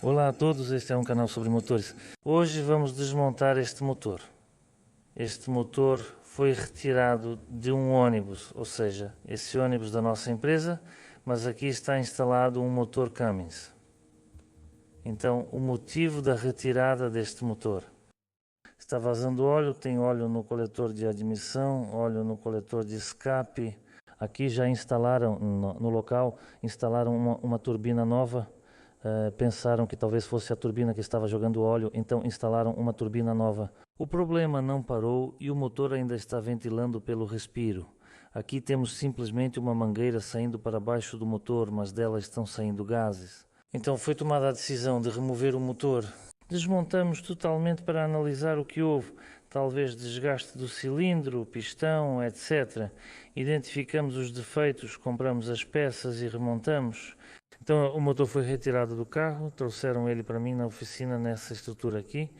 Olá a todos, este é um canal sobre motores. Hoje vamos desmontar este motor. Este motor foi retirado de um ônibus, ou seja, esse ônibus da nossa empresa, mas aqui está instalado um motor Cummins. Então, o motivo da retirada deste motor. Está vazando óleo, tem óleo no coletor de admissão, óleo no coletor de escape. Aqui já instalaram, no local, instalaram uma turbina nova. Pensaram que talvez fosse a turbina que estava jogando óleo, então instalaram uma turbina nova. O problema não parou e o motor ainda está ventilando pelo respiro. Aqui temos simplesmente uma mangueira saindo para baixo do motor, mas dela estão saindo gases. Então foi tomada a decisão de remover o motor. Desmontamos totalmente para analisar o que houve, talvez desgaste do cilindro, pistão, etc. Identificamos os defeitos, compramos as peças e remontamos. Então o motor foi retirado do carro, trouxeram ele para mim na oficina nessa estrutura aqui.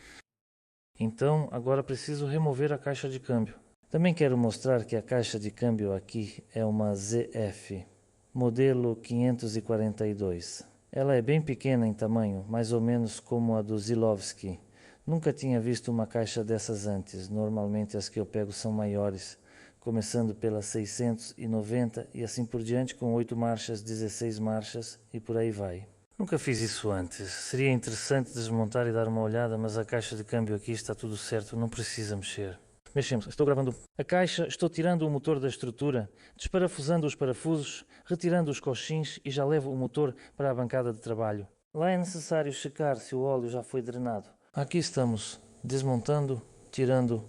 Então agora preciso remover a caixa de câmbio. Também quero mostrar que a caixa de câmbio aqui é uma ZF, modelo 542. Ela é bem pequena em tamanho, mais ou menos como a do Zilovski. Nunca tinha visto uma caixa dessas antes, normalmente as que eu pego são maiores, começando pela 690 e assim por diante com 8 marchas, 16 marchas e por aí vai. Nunca fiz isso antes, seria interessante desmontar e dar uma olhada, mas a caixa de câmbio aqui está tudo certo, não precisa mexer. Mexemos, estou gravando a caixa, estou tirando o motor da estrutura, desparafusando os parafusos, retirando os coxins e já levo o motor para a bancada de trabalho. Lá é necessário checar se o óleo já foi drenado. Aqui estamos, desmontando, tirando,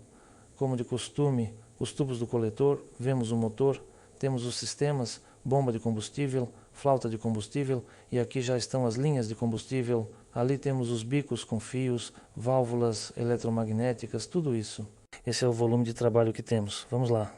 como de costume, os tubos do coletor, vemos o motor, temos os sistemas, bomba de combustível, flauta de combustível e aqui já estão as linhas de combustível. Ali temos os bicos com fios, válvulas eletromagnéticas, tudo isso. Esse é o volume de trabalho que temos. Vamos lá.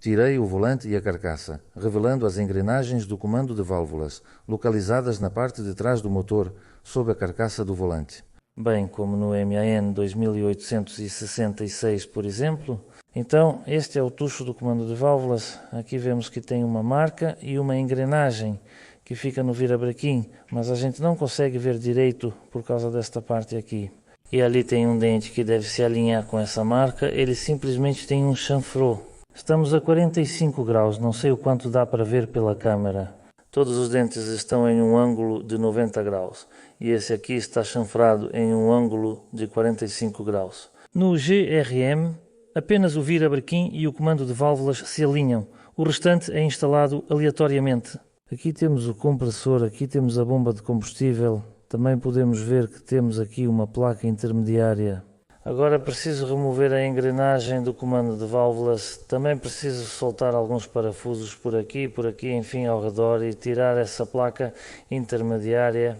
Tirei o volante e a carcaça, revelando as engrenagens do comando de válvulas, localizadas na parte de trás do motor, sob a carcaça do volante. Bem como no MAN 2866, por exemplo. Então, este é o tucho do comando de válvulas. Aqui vemos que tem uma marca e uma engrenagem que fica no virabrequim, mas a gente não consegue ver direito por causa desta parte aqui. E ali tem um dente que deve se alinhar com essa marca, ele simplesmente tem um chanfrou. Estamos a 45 graus, não sei o quanto dá para ver pela câmera. Todos os dentes estão em um ângulo de 90 graus e esse aqui está chanfrado em um ângulo de 45 graus. No GRM, apenas o virabrequim e o comando de válvulas se alinham, o restante é instalado aleatoriamente. Aqui temos o compressor, aqui temos a bomba de combustível, também podemos ver que temos aqui uma placa intermediária. Agora preciso remover a engrenagem do comando de válvulas, também preciso soltar alguns parafusos por aqui, enfim, ao redor e tirar essa placa intermediária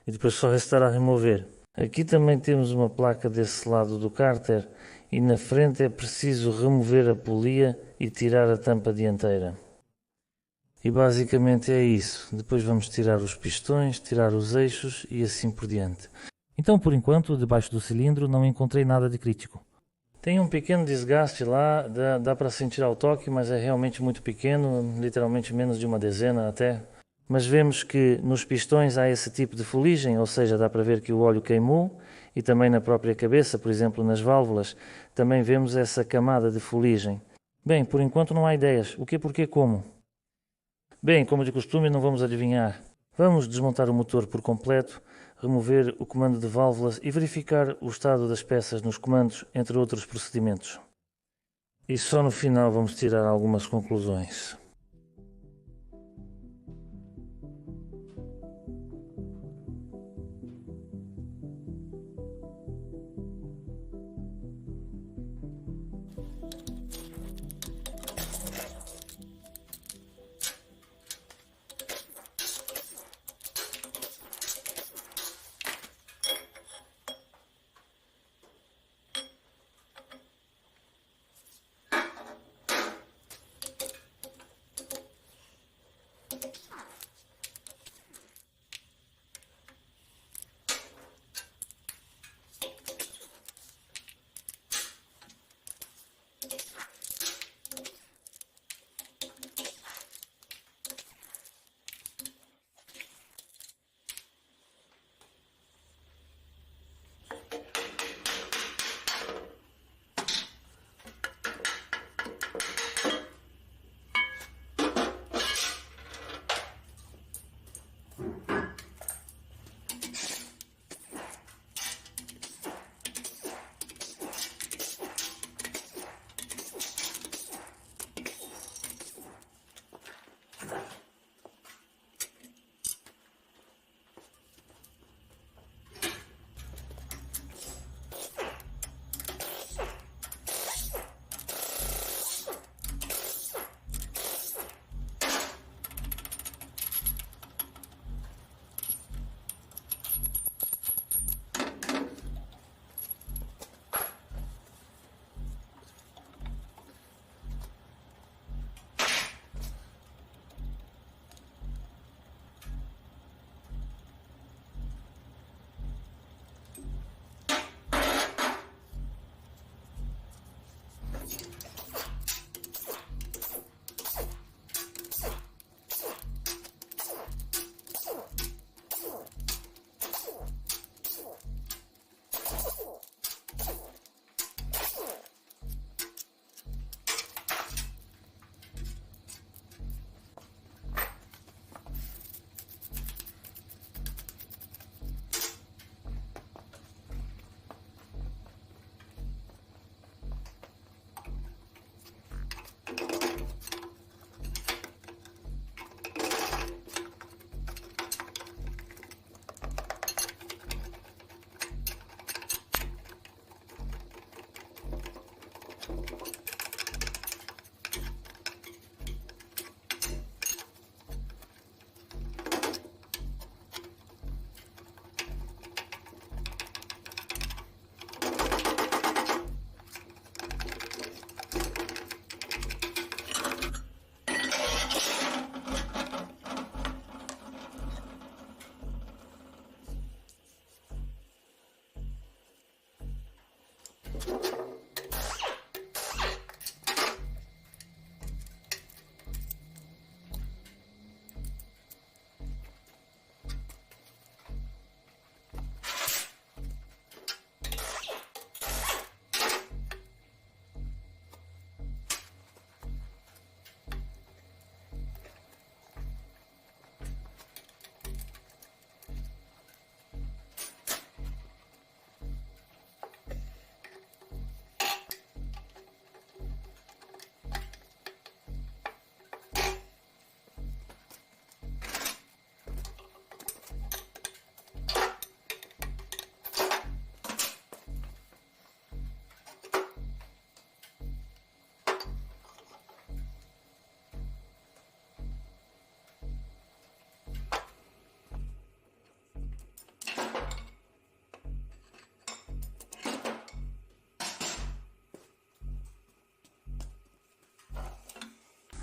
e depois só restará remover. Aqui também temos uma placa desse lado do cárter e na frente é preciso remover a polia e tirar a tampa dianteira. E basicamente é isso, depois vamos tirar os pistões, tirar os eixos e assim por diante. Então, por enquanto, debaixo do cilindro não encontrei nada de crítico. Tem um pequeno desgaste lá, dá para sentir ao toque, mas é realmente muito pequeno, literalmente menos de uma dezena até. Mas vemos que nos pistões há esse tipo de fuligem, ou seja, dá para ver que o óleo queimou e também na própria cabeça, por exemplo, nas válvulas, também vemos essa camada de fuligem. Bem, por enquanto não há ideias. O que, porquê, como? Bem, como de costume, não vamos adivinhar. Vamos desmontar o motor por completo, remover o comando de válvulas e verificar o estado das peças nos comandos, entre outros procedimentos. E só no final vamos tirar algumas conclusões.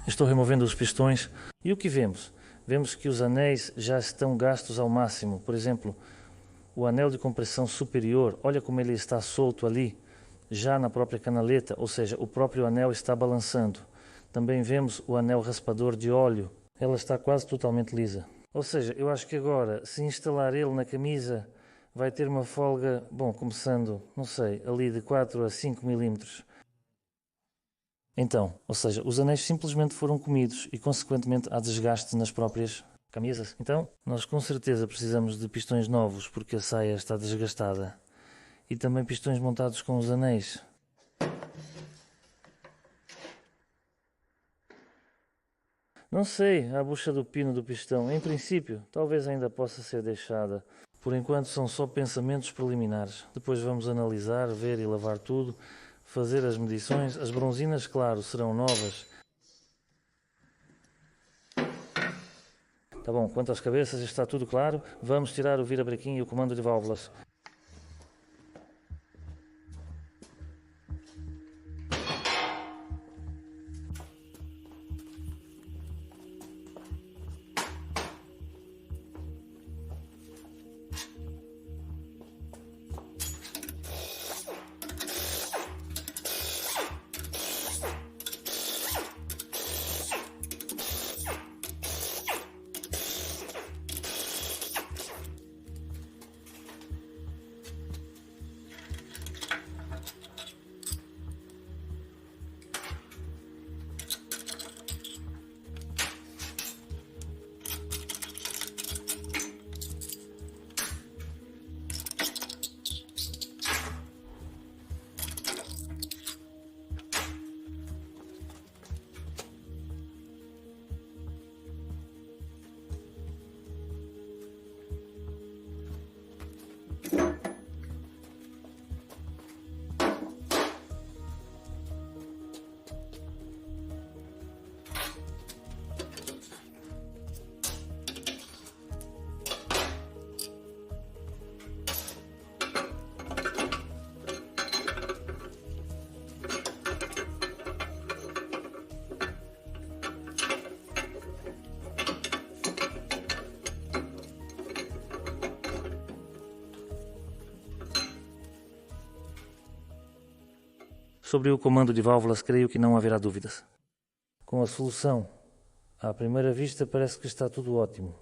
Estou removendo os pistões e o que vemos? Vemos que os anéis já estão gastos ao máximo. Por exemplo, o anel de compressão superior, olha como ele está solto ali, já na própria canaleta, ou seja, o próprio anel está balançando. Também vemos o anel raspador de óleo, ela está quase totalmente lisa. Ou seja, eu acho que agora, se instalar ele na camisa, vai ter uma folga, bom, começando, não sei, ali de 4 a 5 milímetros. Então, ou seja, os anéis simplesmente foram comidos e, consequentemente, há desgaste nas próprias camisas. Então, nós com certeza precisamos de pistões novos porque a saia está desgastada. E também pistões montados com os anéis. Não sei, a bucha do pino do pistão, em princípio, talvez ainda possa ser deixada. Por enquanto são só pensamentos preliminares. Depois vamos analisar, ver e lavar tudo, fazer as medições. As bronzinas, claro, serão novas. Tá bom, quanto às cabeças está tudo claro. Vamos tirar o virabrequim e o comando de válvulas. Sobre o comando de válvulas, creio que não haverá dúvidas. Com a solução, à primeira vista, parece que está tudo ótimo.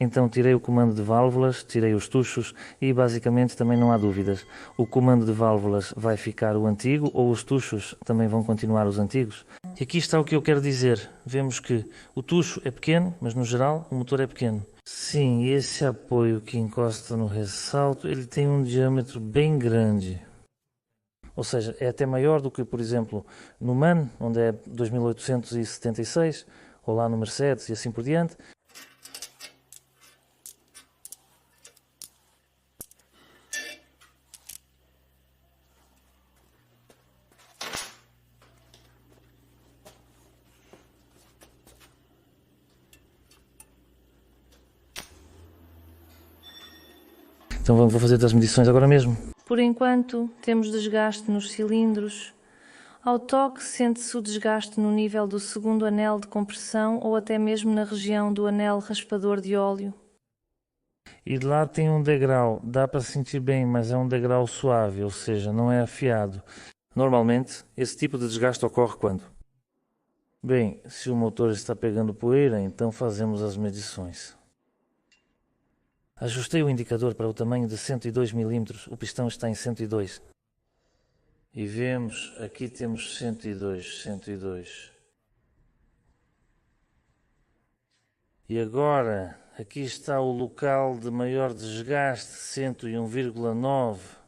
Então tirei o comando de válvulas, tirei os tuchos e basicamente também não há dúvidas. O comando de válvulas vai ficar o antigo ou os tuchos também vão continuar os antigos. E aqui está o que eu quero dizer. Vemos que o tucho é pequeno, mas no geral o motor é pequeno. Sim, esse apoio que encosta no ressalto, ele tem um diâmetro bem grande. Ou seja, é até maior do que, por exemplo, no MAN, onde é 2876, ou lá no Mercedes e assim por diante. Então vou fazer as medições agora mesmo. Por enquanto, temos desgaste nos cilindros. Ao toque, sente-se o desgaste no nível do segundo anel de compressão ou até mesmo na região do anel raspador de óleo. E lá tem um degrau, dá para sentir bem, mas é um degrau suave, ou seja, não é afiado. Normalmente, esse tipo de desgaste ocorre quando? Bem, se o motor está pegando poeira, então fazemos as medições. Ajustei o indicador para o tamanho de 102 mm, o pistão está em 102. E vemos, aqui temos 102. E agora, aqui está o local de maior desgaste, 101,9.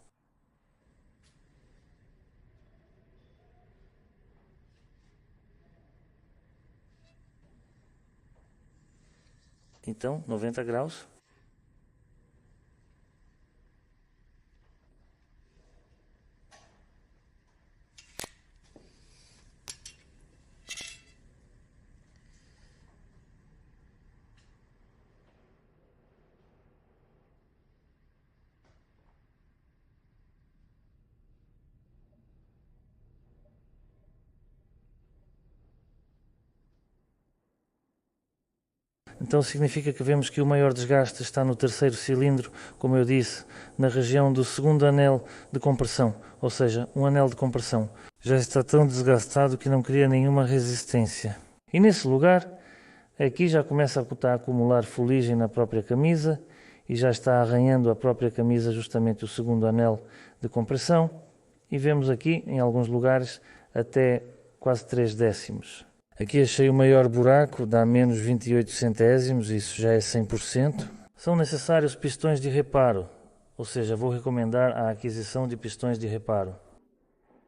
Então, 90 graus. Então significa que vemos que o maior desgaste está no terceiro cilindro, como eu disse, na região do segundo anel de compressão, ou seja, um anel de compressão. Já está tão desgastado que não cria nenhuma resistência. E nesse lugar, aqui já começa a acumular fuligem na própria camisa e já está arranhando a própria camisa justamente o segundo anel de compressão. E vemos aqui, em alguns lugares, até quase 3 décimos. Aqui achei o maior buraco, dá menos 28 centésimos, isso já é 100%. São necessários pistões de reparo, ou seja, vou recomendar a aquisição de pistões de reparo.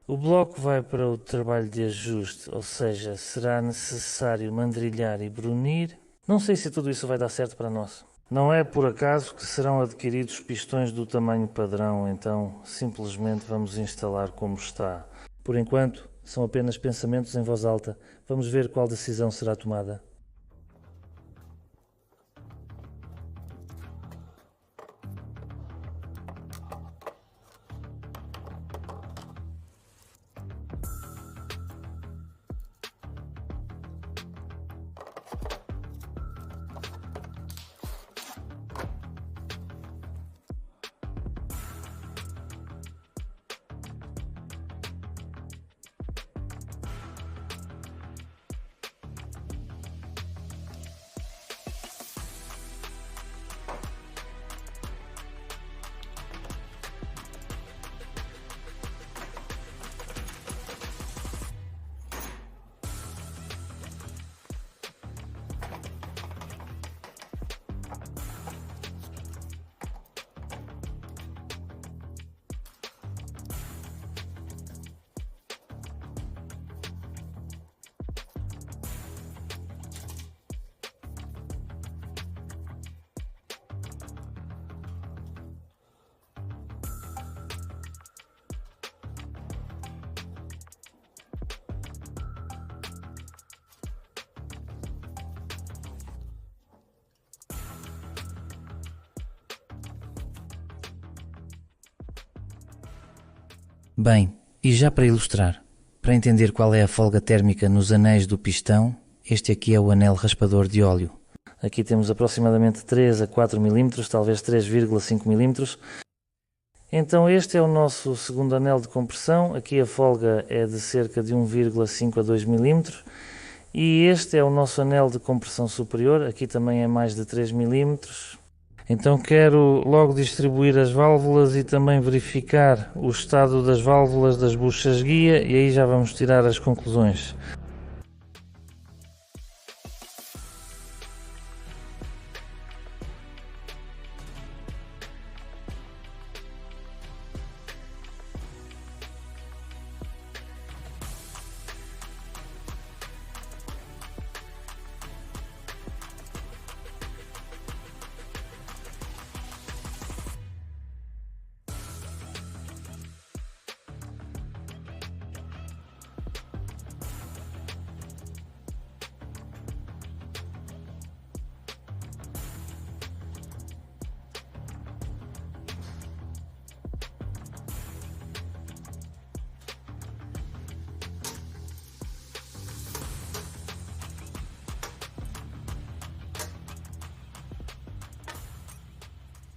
O bloco vai para o trabalho de ajuste, ou seja, será necessário mandrilhar e brunir. Não sei se tudo isso vai dar certo para nós. Não é por acaso que serão adquiridos pistões do tamanho padrão, então simplesmente vamos instalar como está. Por enquanto, são apenas pensamentos em voz alta. Vamos ver qual decisão será tomada. Bem, e já para ilustrar, para entender qual é a folga térmica nos anéis do pistão, este aqui é o anel raspador de óleo. Aqui temos aproximadamente 3 a 4 mm, talvez 3,5 mm. Então este é o nosso segundo anel de compressão, aqui a folga é de cerca de 1,5 a 2 mm. E este é o nosso anel de compressão superior, aqui também é mais de 3 mm. Então quero logo distribuir as válvulas e também verificar o estado das válvulas das buchas guia e aí já vamos tirar as conclusões.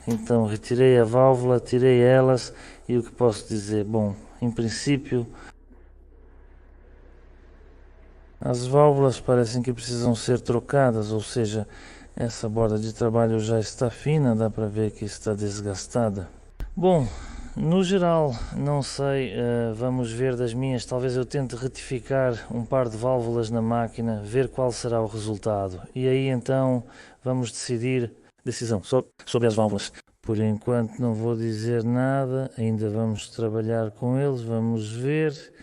Então retirei a válvula, tirei elas e o que posso dizer? Bom, em princípio as válvulas parecem que precisam ser trocadas, ou seja, essa borda de trabalho já está fina, dá para ver que está desgastada. Bom, no geral, não sei, vamos ver das minhas, talvez eu tente retificar um par de válvulas na máquina, ver qual será o resultado. E aí então vamos decidir decisão sobre as válvulas. Por enquanto não vou dizer nada, ainda vamos trabalhar com eles, vamos ver.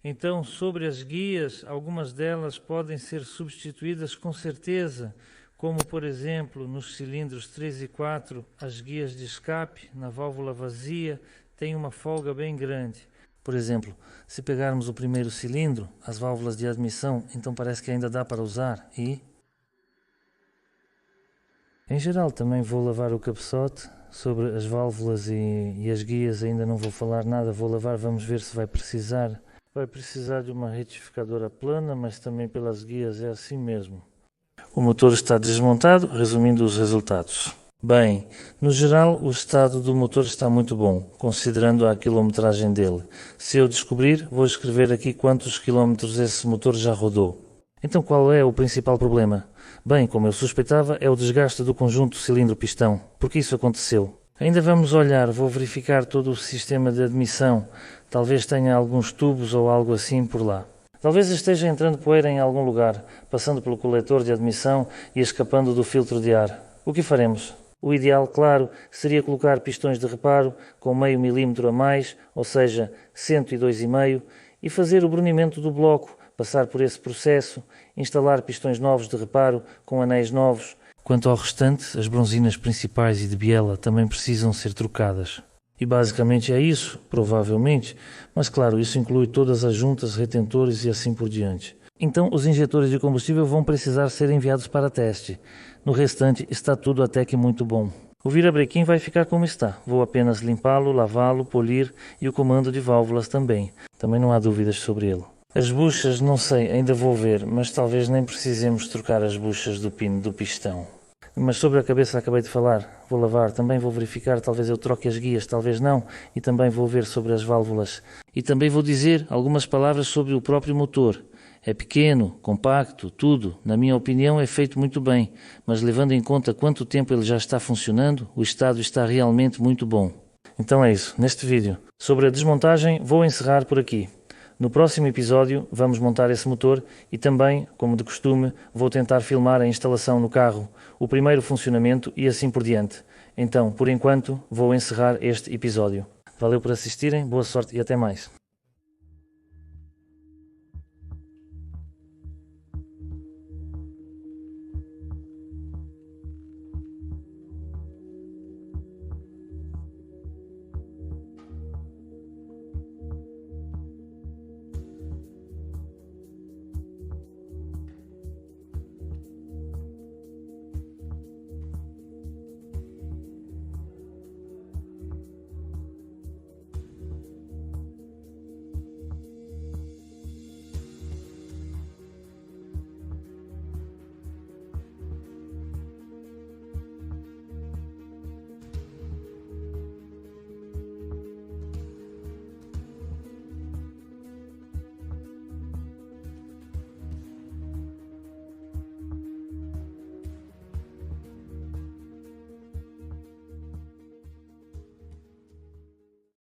Então, sobre as guias, algumas delas podem ser substituídas com certeza, como por exemplo nos cilindros 3 e 4, as guias de escape na válvula vazia têm uma folga bem grande. Por exemplo, se pegarmos o primeiro cilindro, as válvulas de admissão, então parece que ainda dá para usar e... Em geral também vou lavar o cabeçote. Sobre as válvulas e as guias ainda não vou falar nada, vou lavar, vamos ver se vai precisar. Vai precisar de uma retificadora plana, mas também pelas guias é assim mesmo. O motor está desmontado, resumindo os resultados. Bem, no geral o estado do motor está muito bom, considerando a quilometragem dele. Se eu descobrir, vou escrever aqui quantos quilómetros esse motor já rodou. Então qual é o principal problema? Bem, como eu suspeitava, é o desgaste do conjunto cilindro-pistão. Por que isso aconteceu? Ainda vamos olhar, vou verificar todo o sistema de admissão. Talvez tenha alguns tubos ou algo assim por lá. Talvez esteja entrando poeira em algum lugar, passando pelo coletor de admissão e escapando do filtro de ar. O que faremos? O ideal, claro, seria colocar pistões de reparo com meio milímetro a mais, ou seja, 102,5, e fazer o brunimento do bloco, passar por esse processo, instalar pistões novos de reparo com anéis novos. Quanto ao restante, as bronzinas principais e de biela também precisam ser trocadas. E basicamente é isso, provavelmente, mas claro, isso inclui todas as juntas, retentores e assim por diante. Então os injetores de combustível vão precisar ser enviados para teste. No restante está tudo até que muito bom. O virabrequim vai ficar como está, vou apenas limpá-lo, lavá-lo, polir e o comando de válvulas também. Também não há dúvidas sobre ele. As buchas, não sei, ainda vou ver, mas talvez nem precisemos trocar as buchas do pino do pistão. Mas sobre a cabeça acabei de falar, vou lavar, também vou verificar, talvez eu troque as guias, talvez não, e também vou ver sobre as válvulas. E também vou dizer algumas palavras sobre o próprio motor. É pequeno, compacto, tudo, na minha opinião é feito muito bem, mas levando em conta quanto tempo ele já está funcionando, o estado está realmente muito bom. Então é isso, neste vídeo. Sobre a desmontagem vou encerrar por aqui. No próximo episódio vamos montar esse motor e também, como de costume, vou tentar filmar a instalação no carro, o primeiro funcionamento e assim por diante. Então, por enquanto, vou encerrar este episódio. Valeu por assistirem, boa sorte e até mais.